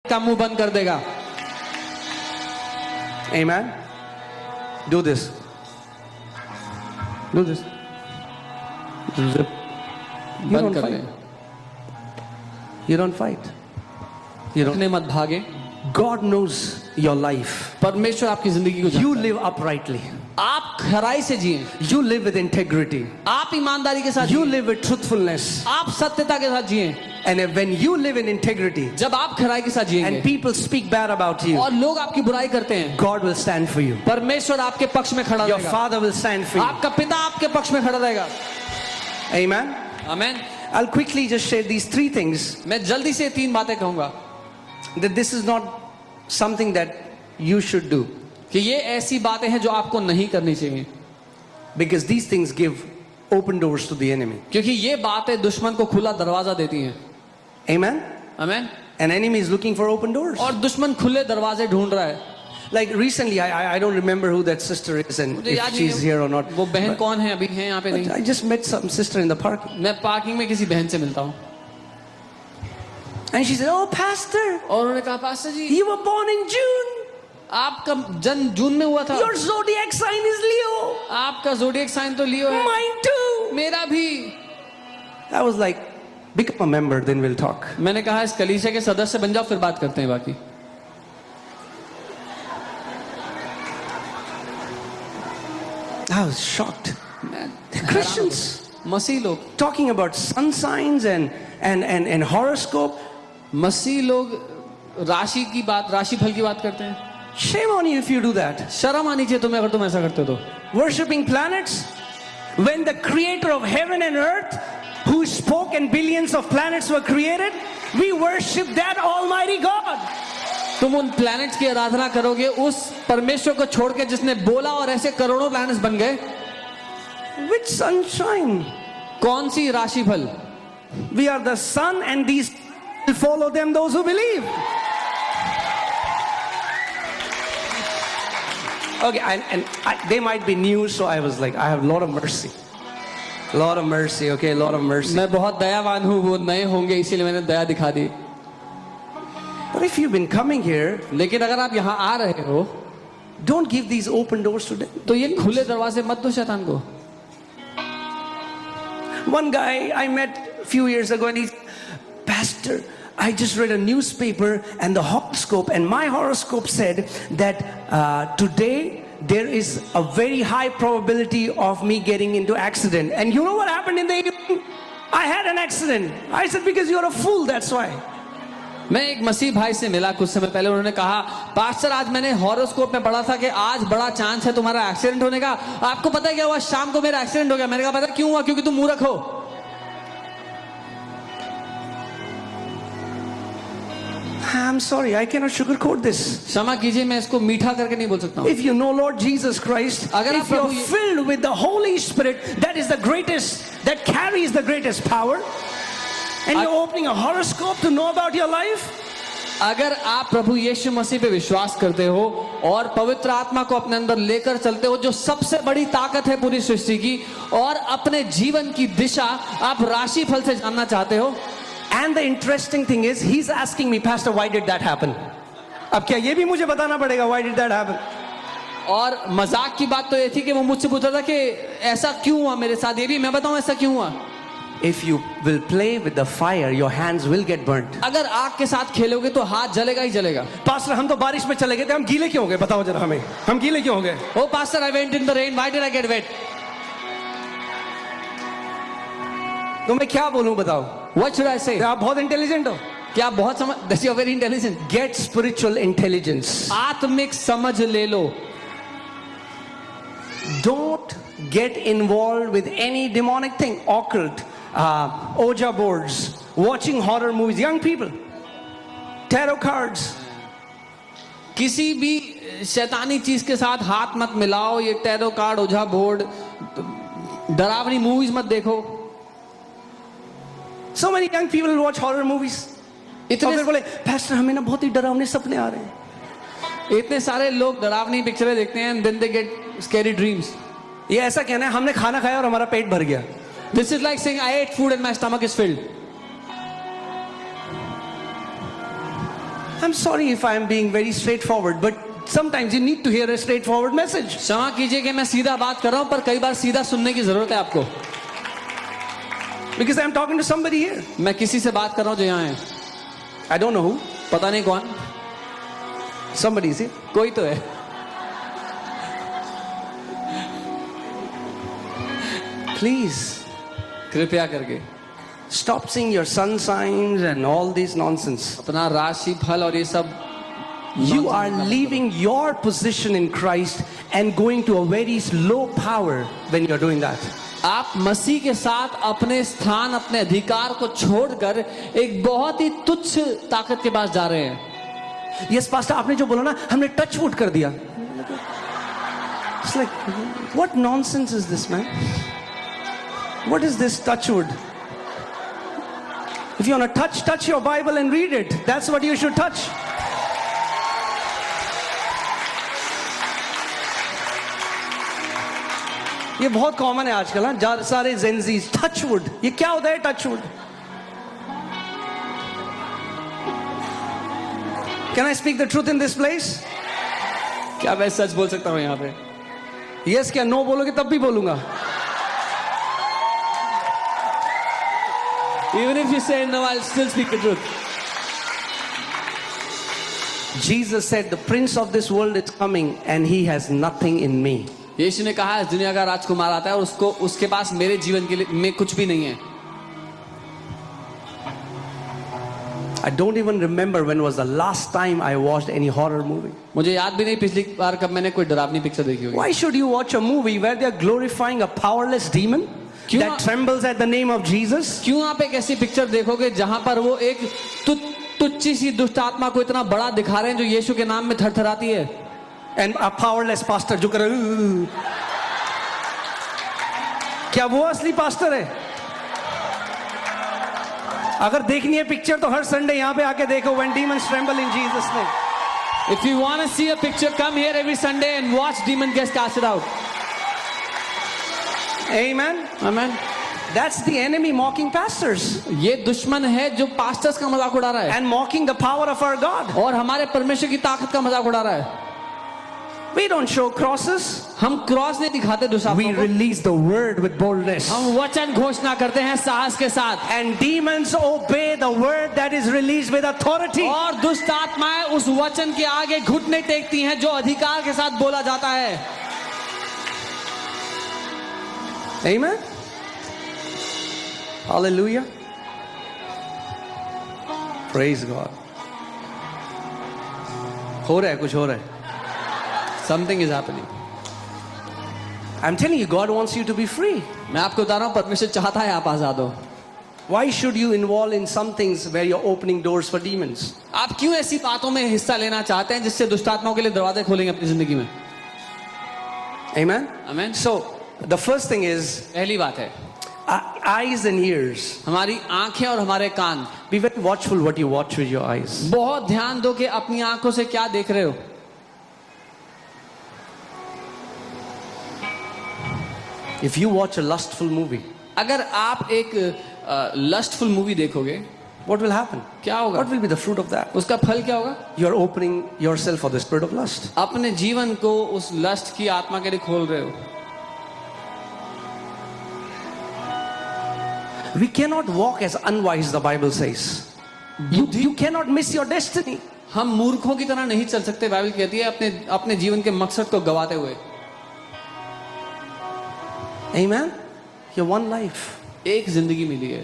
का मुंह बंद कर देगा। Amen. Do this. Do this. You बंद don't कर fight. They. You don't fight. You don't. अपने मत भागे। God knows your life. परमेश्वर आपकी जिंदगी को You जानता है। live uprightly. आप खराई से जिए, You live with integrity. आप ईमानदारी के साथ You जिए, live with truthfulness. आप सत्यता के साथ जिए। And when you live in integrity जब आप खराई के साथ जिएंगे and people speak bad about you, और लोग आपकी बुराई करते हैं, God will stand for you. परमेश्वर आपके पक्ष में खड़ा Your रहेगा। Father will stand for you. आपका पिता आपके पक्ष में खड़ा रहेगा। Amen. आमीन। I'll quickly just share these three things. मैं जल्दी से 3 बातें कहूंगा That this is not something that you should do. कि ये ऐसी बातें हैं जो आपको नहीं करनी चाहिए, Because these things give open doors to the enemy. क्योंकि ये बातें दुश्मन को खुला दरवाजा देती हैं। Amen. आमीन। An enemy is looking for open doors. और दुश्मन खुले दरवाजे ढूंढ रहा है। Like recently, I don't remember who that sister is and मुझे याद if नहीं she's here or not. वो बहन कौन है, अभी है यहाँ पे But नहीं। I just met some sister in the park. मैं पार्किंग में किसी बहन से मिलता हूँ And she said, "Oh, Pastor, और उन्होंने कहा, pastor ji you were born in June. आपका जन्म जून में हुआ था, Your zodiac sign is Leo. आपका ज़ोडिएक साइन तो लियो है, Mine too." मेरा भी। I was like, "Become a member, then we'll talk." मैंने कहा इस कलीसिया के सदस्य बन जाओ, फिर बात करते हैं बाकी। I was shocked. The Christians मसीह लोग talking about sun signs and horoscope. मसीह लोग राशि की बात, राशि फल की बात करते हैं। Shame on you if you do that. शर्म आनी चाहिए तुम्हें अगर तुम ऐसा करते हो तो। Worshipping planets when the creator of heaven and earth, who spoke and billions of planets were created, we worship that almighty God. तुम उन प्लैनेट्स की आराधना करोगे उस परमेश्वर को छोड़ के जिसने बोला और ऐसे करोड़ों प्लैनेट्स बन गए। Which sunshine? कौन सी राशि फल? We are the sun, and these will follow them, those who believe. Okay, they might be new, so I was like, I have a lot of mercy. A lot of mercy, okay, a lot of mercy. मैं बहुत दयावान हूँ, वो नए होंगे इसीलिए मैंने दया दिखा दी। But if you've been coming here, लेकिन अगर आप यहाँ आ रहे हो don't give these open doors to them. तो ये खुले दरवाजे मत दो शैतान को। One guy I met a few years ago, and he's, "Pastor, I just read a newspaper and the horoscope, and my horoscope said that today there is a very high probability of me getting into accident. And you know what happened in the evening? I had an accident." I said, "Because you're a fool, that's why." मैं एक मसीह भाई से मिला कुछ समय पहले, उन्होंने कहा, पास्टर आज मैंने हॉरोस्कोप में पढ़ा था कि आज बड़ा चांस है तुम्हारा एक्सीडेंट होने का। आपको पता है क्या हुआ? शाम को मेरा एक्सीडेंट हो गया। मैंने कहा पता क्यों हुआ? क्योंकि तुम मूर्ख हो। I'm sorry, I cannot sugarcoat this. क्षमा कीजिए, मैं इसको मीठा करके नहीं बोल सकता हूँ। If you know Lord Jesus Christ, अगर आप if you're Prabhu filled with the Holy Spirit, that is the greatest, that carries the greatest power, and you're opening a horoscope to know about your life, अगर आप प्रभु यीशु मसीह पे विश्वास करते हो और पवित्र आत्मा को अपने अंदर लेकर चलते हो, जो सबसे बड़ी ताकत है पूरी सृष्टि की, और अपने जीवन की दिशा आप राशि फल से जानना चाहते हो। and the interesting thing is, he's asking me, "Pastor, why did that happen?" अब क्या ये भी मुझे बताना पड़ेगा, why did that happen? और मजाक की बात तो ये थी कि वो मुझसे पूछ रहा था कि ऐसा क्यों हुआ मेरे साथ, ये भी मैं बताऊं ऐसा क्यों हुआ। If you will play with the fire, your hands will get burnt. अगर आग के साथ खेलोगे तो हाथ जलेगा ही जलेगा। पास्टर, हम तो बारिश में चले गए थे, हम गीले क्यों हो गए? बताओ जरा हमें, हम गीले क्यों हो गए? O pastor, I went in the rain, why did I get wet? तो मैं क्या बोलूं, बताओ? व्हाट शुड आई से? आप बहुत इंटेलिजेंट हो, क्या बहुत समझ, that's you are very intelligent. get spiritual intelligence. आत्मिक समझ ले लो। Don't get involved with any demonic thing, occult, Ouija boards, watching horror movies. Young people, tarot cards. किसी भी शैतानी चीज के साथ हाथ मत मिलाओ। ये टैरो कार्ड, ओझा बोर्ड, डरावनी मूवीज मत देखो। So many young people watch horror movies. इतने और फिर बोले, "Pastor, हमें ना बहुत ही डरावने सपने आ रहे हैं." इतने सारे लोग डरावनी पिक्चरें देखते हैं, and then they get scary dreams. ये ऐसा कहना है हमने खाना खाया और हमारा पेट भर गया। This is like saying I ate food and my stomach is filled. I'm sorry if I'm being very straightforward, but sometimes you need to hear a straightforward message. क्षमा कीजिए कि मैं सीधा बात कर रहा हूं, पर कई बार सीधा सुनने की जरूरत है आपको, Because I'm talking to somebody here. मैं किसी से बात कर रहा हूं जो यहाँ है, I don't know who. पता नहीं कौन, Somebody is here. कोई तो है. Please कृपया करके stop seeing your sun signs and all this nonsense. अपना राशि फल और ये सब, You are leaving your position in Christ and going to a very low power when you're doing that. आप मसीह के साथ अपने स्थान, अपने अधिकार को छोड़कर एक बहुत ही तुच्छ ताकत के पास जा रहे हैं. Yes, Pastor, आपने जो बोला ना, हमने touch wood कर दिया. It's like, what nonsense is this, man? What is this touch wood? If you want to touch your Bible and read it. That's what you should touch. ये बहुत common है आजकल, हाँ, सारे जेंजीज टच वुड. ये क्या होता है touch wood? Can I speak the truth in this place? क्या मैं सच बोल सकता हूँ यहाँ पे? Yes क्या? नो बोलोगे तब भी बोलूंगा. Even if you say no, I'll still speak the truth. Jesus said, the prince of this world is coming and he has nothing in me. यीशु ने कहा इस दुनिया का राजकुमार आता है और उसको, उसके पास मेरे जीवन के लिए में कुछ भी नहीं है. I don't even remember when was the last time I watched any horror movie. मुझे याद भी नहीं पिछली बार कब मैंने कोई डरावनी पिक्चर देखी होगी. Why should you watch a movie where they are glorifying a powerless demon that trembles at the name of Jesus? क्यों आप एक ऐसी पिक्चर देखोगे जहां पर वो एक तुच्ची सी दुष्ट आत्मा को इतना बड़ा दिखा रहे हैं जो यीशु के नाम में थरथराती है? And a powerless pastor जो कर क्या वो असली पास्टर है? अगर देखनी है पिक्चर तो हर संडे यहाँ पे आके देखो. When demons tremble in Jesus name. If you want to see a picture, come here every Sunday and watch demon get casted out. Amen. Amen. That's the enemy mocking pastors ये दुश्मन है जो pastors का मजाक उड़ा रहा है and mocking the power of our God. और हमारे परमेश्वर की ताकत का मजाक उड़ा रहा है. We don't show crosses. हम क्रॉस नहीं दिखाते दुष्ट We आत्माओं को. release the word with boldness. हम वचन घोषणा करते हैं साहस के साथ, And demons obey the word that is released with authority. और दुष्ट आत्माएं उस वचन के आगे घुटने टेकती हैं जो अधिकार के साथ बोला जाता है. Amen. Hallelujah. Praise God. हो रहा है, कुछ हो रहा है. Something is happening. I'm telling you, God wants you to be free. मैं आपको बता रहा हूँ परमेश्वर चाहता है आप आजाद हो. Why should you involve in some things where you're opening doors for demons? आप क्यों ऐसी बातों में हिस्सा लेना चाहते हैं जिससे दुष्ट आत्माओं के लिए दरवाजे खोलेंगे अपनी जिंदगी में? Amen. Amen. So the first thing is पहली बात है eyes and ears. हमारी आंखें और हमारे कान. Be very watchful what you watch with your eyes. बहुत ध्यान दो कि अपनी आंखों से क्या देख रहे हो. If you watch a lustful movie, अगर आप एक लस्टफुल मूवी देखोगे, what will happen? क्या होगा? What will be the fruit of that? उसका फल क्या होगा? You're opening yourself for the spirit of lust. अपने जीवन को उस लस्ट की आत्मा के लिए खोल रहे हो. We cannot walk as unwise, the Bible says. You cannot miss your destiny. हम मूर्खों की तरह नहीं चल सकते, बाइबल कहती है, अपने अपने जीवन के मकसद को गवाते हुए. Amen. You have one life. एक जिंदगी मिली है,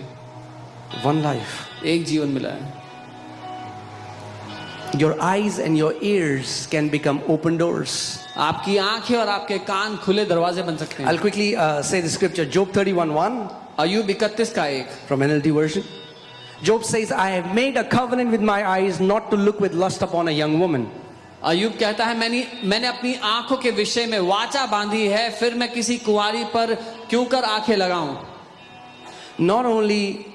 One life. एक जीवन मिला है. Your eyes and your ears can become open doors. आपकी आंखें और आपके कान खुले दरवाजे बन सकते हैं. I'll quickly say the scripture. Job 31:1 अय्यूब 31 का 1. from NLT version. Job says, I have made a covenant with my eyes not to look with lust upon a young woman. अय्यूब कहता है मैंने अपनी आंखों के विषय में वाचा बांधी है, फिर मैं किसी कुंवारी पर क्यों कर आंखें लगाऊं. Not only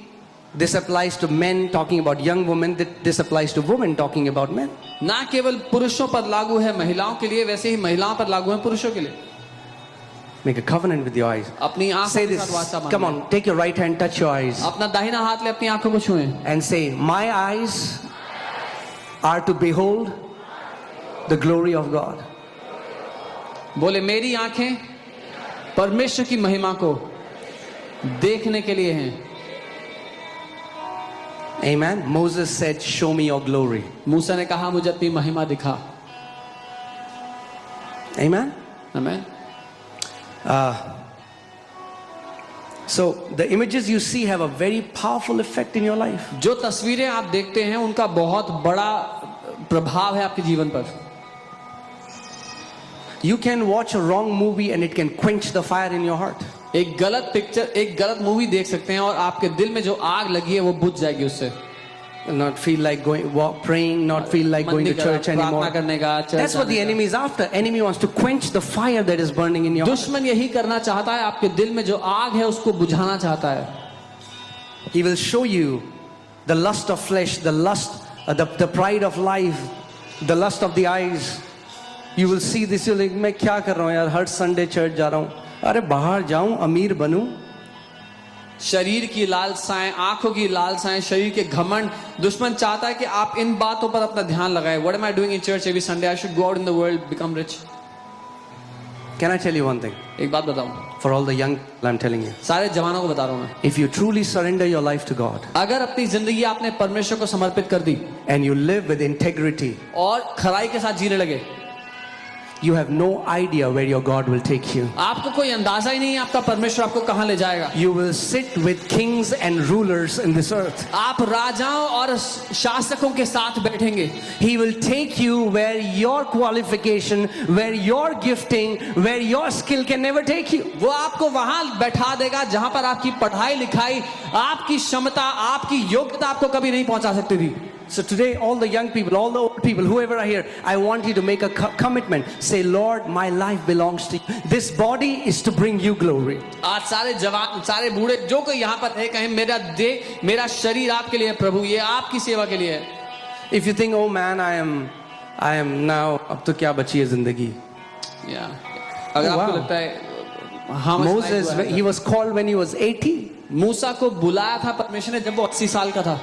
this applies to men talking about young women, this applies to women talking about men. ना केवल पुरुषों पर लागू है महिलाओं के लिए, वैसे ही महिलाओं पर लागू है पुरुषों के लिए. Make a covenant with your eyes. अपनी आंखों Say के this. साथ वाचा बांधे. Come on, take your right hand, touch your eyes, अपना दाहिना हाथ ले अपनी आंखों को छुएं and say, my eyes are to behold the glory of God. बोले मेरी आंखें परमेश्वर की महिमा को देखने के लिए हैं. Amen. Moses said, show me your glory. मूसा ने कहा मुझे अपनी महिमा दिखा. Amen. Amen. So the images you see have a very powerful effect in your life. जो तस्वीरें आप देखते हैं उनका बहुत बड़ा प्रभाव है आपके जीवन पर. You can watch a wrong movie and it can quench the fire in your heart. एक गलत पिक्चर, एक गलत मूवी देख सकते हैं और आपके दिल में जो आग लगी है वो बुझ जाएगी उससे. Not feel like praying, not feel like going to church anymore. That's what the enemy is after. Enemy wants to quench the fire that is burning in your heart. दुश्मन यही करना चाहता है, आपके दिल में जो आग है उसको बुझाना चाहता है. He will show you the lust of flesh, the lust, the pride of life, the lust of the eyes. You will see this. You'll like, मैं क्या कर रहा हूँ यार, हर संडे चर्च जा रहा हूँ. अरे बाहर जाऊँ, अमीर बनूँ. शरीर की लालसाएं, आंखों की लालसाएं, शरीर के घमंड. दुश्मन चाहता है कि आप इन बातों पर अपना ध्यान लगाएं. What am I doing in church every Sunday? I should go out in the world, become rich. Can I tell you one thing? एक बात बताऊं. For all the young people, I'm telling you. सारे जवानों को बता रहा हूं मैं. If you truly surrender your life to God, अगर अपनी जिंदगी आपने परमेश्वर को समर्पित कर दी and you live with integrity, और खराई के साथ जीने लगे, you have no idea where your God will take you. आपको कोई अंदाजा ही नहीं है आपका परमेश्वर आपको कहां ले जाएगा. You will sit with kings and rulers in this earth. आप राजाओं और शासकों के साथ बैठेंगे. He will take you where your qualification, where your gifting, where your skill can never take you. वो आपको वहां बैठा देगा जहां पर आपकी पढ़ाई लिखाई, आपकी क्षमता, आपकी योग्यता आपको कभी नहीं पहुंचा सकती थी. So today, all the young people, all the old people, whoever are here, I want you to make a commitment. Say, Lord, my life belongs to you. This body is to bring you glory. आज सारे जवान, सारे बूढ़े जो कोई यहाँ पर है, कहें मेरा शरीर आपके लिए है प्रभु, ये आपकी सेवा के लिए है. If you think, oh man, I am now, अब तो क्या बची है जिंदगी? अगर Oh, आपको wow. लगता है Moses, he was called when he was 80. मूसा को बुलाया था परमेश्वर ने जब वो 80 साल का था.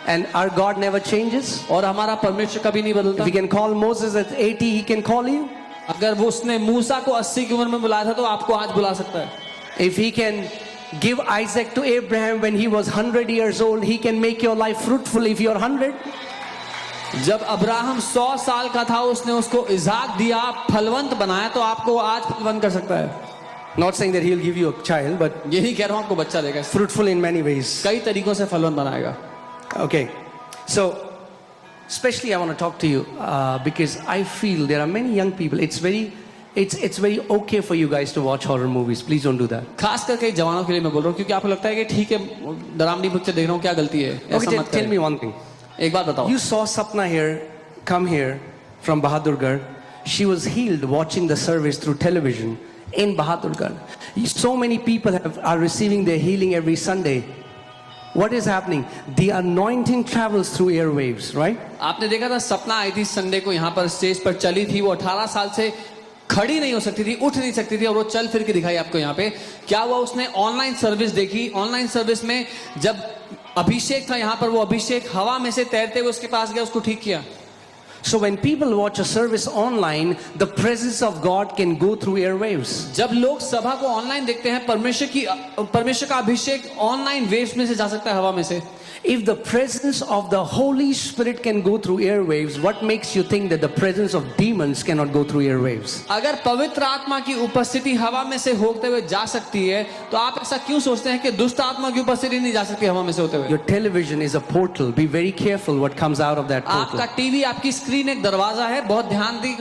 And our God never changes. और हमारा परमेश्वर कभी नहीं बदलता. If he can call Moses at 80, he can call you. अगर वो उसने मूसा को 80 की उम्र में बुलाया था तो आपको आज बुला सकता है. If he can give Isaac to Abraham when he was 100 years old, he can make your life fruitful if you're 100. जब अब्राहम 100 साल का था उसने उसको इज़ाक दिया, फलवंत बनाया, तो आपको आज फलवंत कर सकता है. Not saying that he'll give you a child, but यही कह रहा हूं आपको बच्चा देगा, fruitful in many ways. कई तरीकों से फलवंत बनाएगा. Okay, so especially I want to talk to you because I feel there are many young people. It's very okay for you guys to watch horror movies. Please don't do that. खास करके जवानों के लिए मैं बोल रहा हूँ क्योंकि आपको लगता है कि ठीक है डरावनी पिक्चर देख रहा हूँ, क्या गलती है. Okay, tell me one thing. एक बात बताओ. You saw Sapna here, come here from Bahadurgarh. She was healed watching the service through television in Bahadurgarh. So many people are receiving their healing every Sunday. What is happening? The anointing travels through airwaves, right? आपने देखा था सपना आई थी Sunday को यहाँ पर stage पर चली थी. वो 18 साल से खड़ी नहीं हो सकती थी, उठ नहीं सकती थी और वो चल फिर के दिखाई आपको यहाँ पे. क्या हुआ, उसने ऑनलाइन सर्विस देखी. ऑनलाइन सर्विस में जब अभिषेक था यहाँ पर, वो अभिषेक हवा में से तैरते हुए उसके पास गया, उसको ठीक किया. So when people watch a service online, the presence of God can go through airwaves. जब लोग सभा को ऑनलाइन देखते हैं, परमेश्वर का अभिषेक ऑनलाइन वेव्स में से जा सकता है, हवा में से. If the presence of the Holy Spirit can go through airwaves, what makes you think that the presence of demons cannot go through airwaves? अगर पवित्र आत्मा की उपस्थिति हवा में से होते हुए जा सकती है, तो आप ऐसा क्यों सोचते हैं कि दुष्ट आत्मा की उपस्थिति नहीं जा सकती हवा में से होते हुए? Your television is a portal. Be very careful what comes out of that portal. आपका टीवी, आपकी स्क्रीन एक दरवाजा है, बहुत ध्यान दी